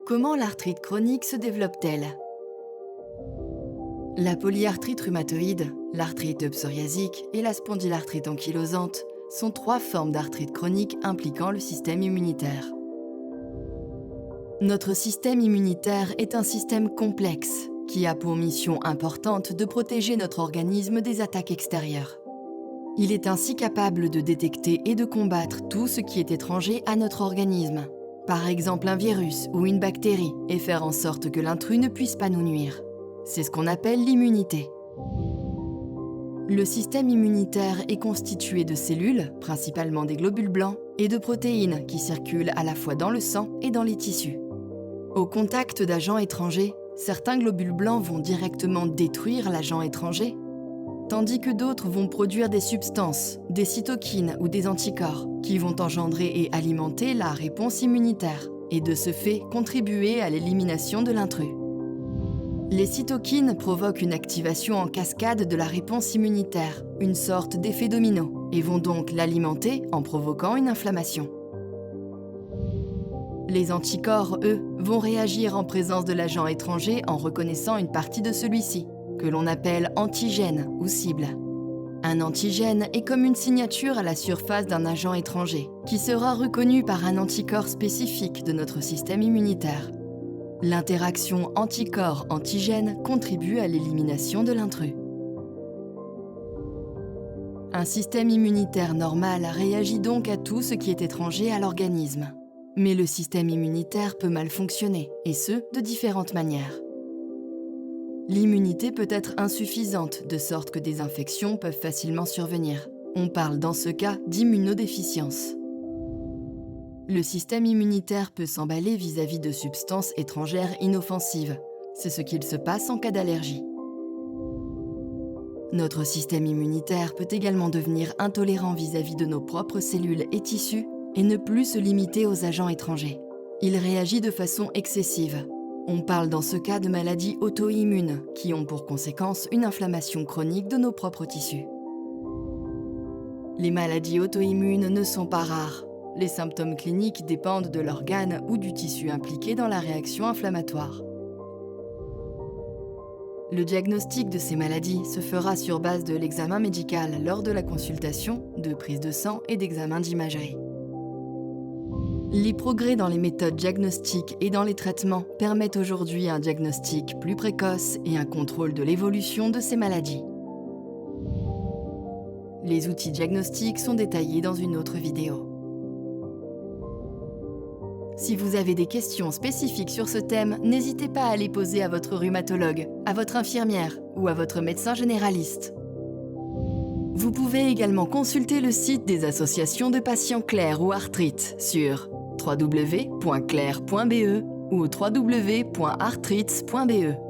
Comment l'arthrite chronique se développe-t-elle? La polyarthrite rhumatoïde, l'arthrite psoriasique et la spondylarthrite ankylosante sont trois formes d'arthrite chronique impliquant le système immunitaire. Notre système immunitaire est un système complexe qui a pour mission importante de protéger notre organisme des attaques extérieures. Il est ainsi capable de détecter et de combattre tout ce qui est étranger à notre organisme, par exemple un virus ou une bactérie, et faire en sorte que l'intrus ne puisse pas nous nuire. C'est ce qu'on appelle l'immunité. Le système immunitaire est constitué de cellules, principalement des globules blancs, et de protéines qui circulent à la fois dans le sang et dans les tissus. Au contact d'agents étrangers, certains globules blancs vont directement détruire l'agent étranger, tandis que d'autres vont produire des substances, des cytokines ou des anticorps, qui vont engendrer et alimenter la réponse immunitaire, et de ce fait contribuer à l'élimination de l'intrus. Les cytokines provoquent une activation en cascade de la réponse immunitaire, une sorte d'effet domino, et vont donc l'alimenter en provoquant une inflammation. Les anticorps, eux, vont réagir en présence de l'agent étranger en reconnaissant une partie de celui-ci, que l'on appelle antigène ou cible. Un antigène est comme une signature à la surface d'un agent étranger, qui sera reconnu par un anticorps spécifique de notre système immunitaire. L'interaction anticorps-antigène contribue à l'élimination de l'intrus. Un système immunitaire normal réagit donc à tout ce qui est étranger à l'organisme. Mais le système immunitaire peut mal fonctionner, et ce, de différentes manières. L'immunité peut être insuffisante, de sorte que des infections peuvent facilement survenir. On parle dans ce cas d'immunodéficience. Le système immunitaire peut s'emballer vis-à-vis de substances étrangères inoffensives. C'est ce qu'il se passe en cas d'allergie. Notre système immunitaire peut également devenir intolérant vis-à-vis de nos propres cellules et tissus et ne plus se limiter aux agents étrangers. Il réagit de façon excessive. On parle dans ce cas de maladies auto-immunes qui ont pour conséquence une inflammation chronique de nos propres tissus. Les maladies auto-immunes ne sont pas rares. Les symptômes cliniques dépendent de l'organe ou du tissu impliqué dans la réaction inflammatoire. Le diagnostic de ces maladies se fera sur base de l'examen médical lors de la consultation, de prise de sang et d'examen d'imagerie. Les progrès dans les méthodes diagnostiques et dans les traitements permettent aujourd'hui un diagnostic plus précoce et un contrôle de l'évolution de ces maladies. Les outils diagnostiques sont détaillés dans une autre vidéo. Si vous avez des questions spécifiques sur ce thème, n'hésitez pas à les poser à votre rhumatologue, à votre infirmière ou à votre médecin généraliste. Vous pouvez également consulter le site des associations de patients Claire ou Arthrite sur www.claire.be ou www.arthrites.be.